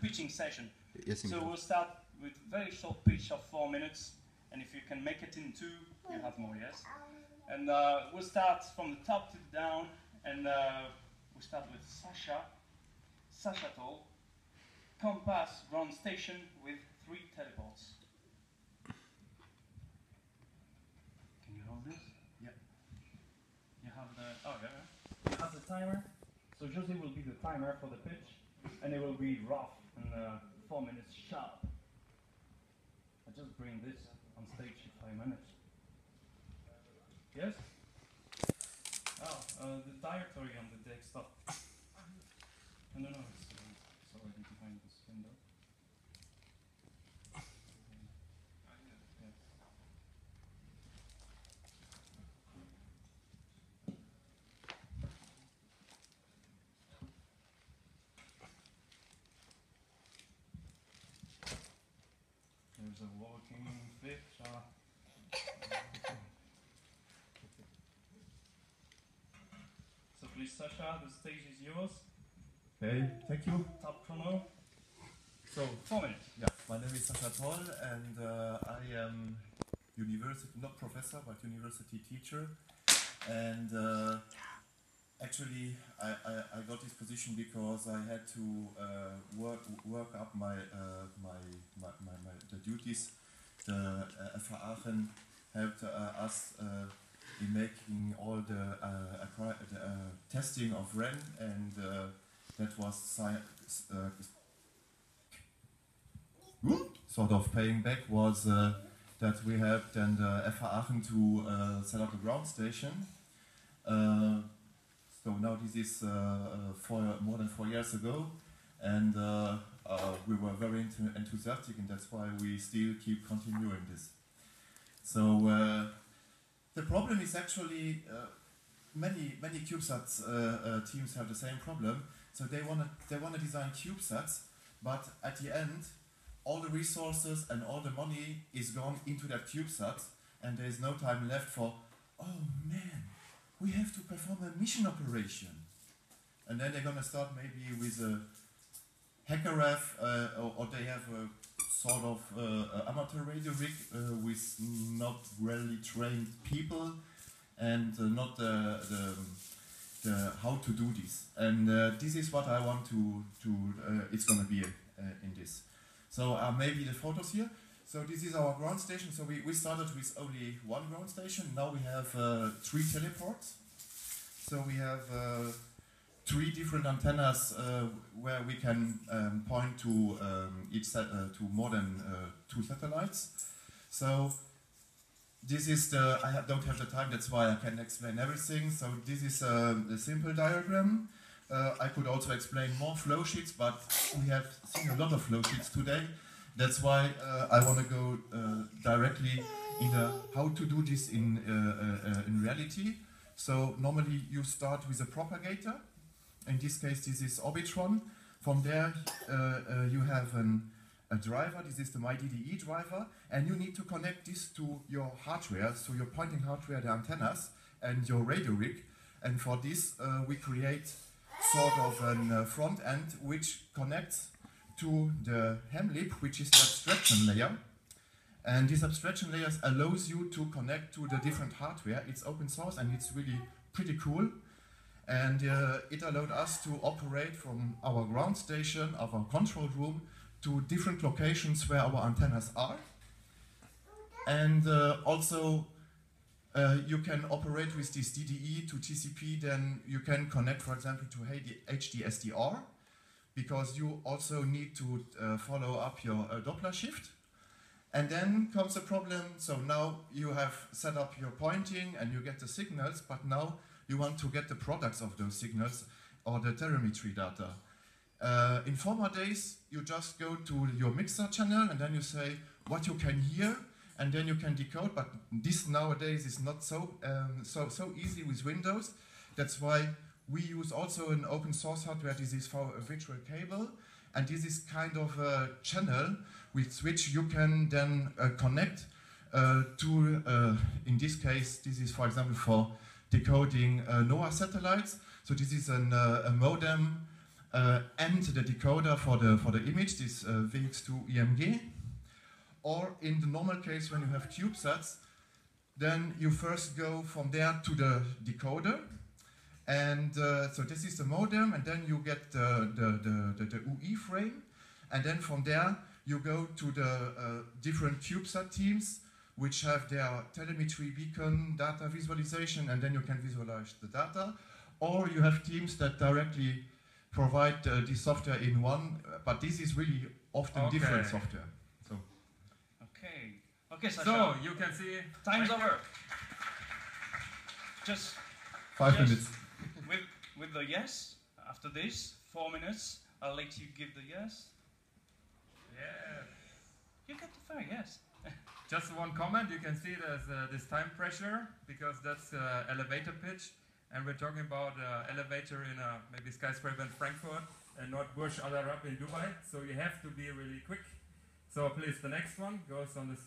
pitching session. Yes, so we'll start with very short pitch of 4 minutes, and if you can make it in 2, you have more, yes? And we'll start from the top to the down, and we'll start with Sasha Toll, Compass Groundstation with 3 teleports. Can you hold this? Yeah. You have the, oh yeah. You have the timer. So Jose will be the timer for the pitch, and it will be rough and 4 minutes sharp. I just bring this on stage in 5 minutes. Yes? Oh, the directory on the desktop. No, it's already behind this window. There's a walking picture. So please, Sasha, the stage is yours. Okay, thank you. Top chrono. So, 4 minutes. yeah, my name is Sasha Toll, and I am university, not professor, but university teacher. And actually, I got this position because I had to work up the duties. The FH Aachen helped us in making all the testing of REN, and that was sort of paying back was that we helped and FH Aachen to set up a ground station. So now this is more than 4 years ago, and we were very enthusiastic, and that's why we still keep continuing this. So the problem is actually many CubeSat teams have the same problem. So they wanna design CubeSats, but at the end, all the resources and all the money is gone into that CubeSat, and there is no time left for, oh man, we have to perform a mission operation. And then they're gonna start maybe with a hacker ref, or they have a sort of amateur radio rig with not really trained people, and not the how to do this. And this is what I want to it's gonna be in this. So maybe the photos here. So this is our ground station. So we started with only 1 ground station. Now we have 3 teleports. So we have 3 different antennas where we can point to to more than 2 satellites. So this is I don't have the time, that's why I can explain everything. So this is a simple diagram. I could also explain more flow sheets, but we have seen a lot of flow sheets today. That's why I want to go directly in how to do this in reality. So normally you start with a propagator. In this case, this is Orbitron. From there, you have a driver. This is the MyDDE driver, and you need to connect this to your hardware, so your pointing hardware, the antennas, and your radio rig. And for this, we create sort of a front end which connects to the HEMLib, which is the abstraction layer. And this abstraction layer allows you to connect to the different hardware. It's open source and it's really pretty cool. And it allowed us to operate from our ground station, our control room, to different locations where our antennas are. And also you can operate with this DDE to TCP, then you can connect, for example, to HDSDR, because you also need to follow up your Doppler shift. And then comes a problem, so now you have set up your pointing and you get the signals, but now you want to get the products of those signals or the telemetry data. In former days, you just go to your mixer channel and then you say what you can hear, and then you can decode, but this nowadays is not so easy with Windows. That's why we use also an open source hardware. This is for a virtual cable, and this is kind of a channel with which you can then connect to, in this case, this is for example for decoding NOAA satellites. So this is a modem and the decoder for the image, this VX2 EMG. Or in the normal case, when you have CubeSats, then you first go from there to the decoder. And so this is the modem, and then you get the UI frame. And then from there, you go to the different CubeSat teams, which have their telemetry beacon data visualization, and then you can visualize the data. Or you have teams that directly provide this software in one, but this is really often different software. So. Okay, Sasha. So you can see. Time's over. Just 5 minutes. With the yes, after this, 4 minutes, I'll let you give the yes. Yeah. You get the fair yes. Just one comment, you can see there's this time pressure, because that's elevator pitch, and we're talking about elevator in a maybe skyscraper in Frankfurt, and not Burj Al Arab in Dubai, so you have to be really quick. So please, the next one goes on the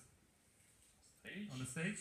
stage.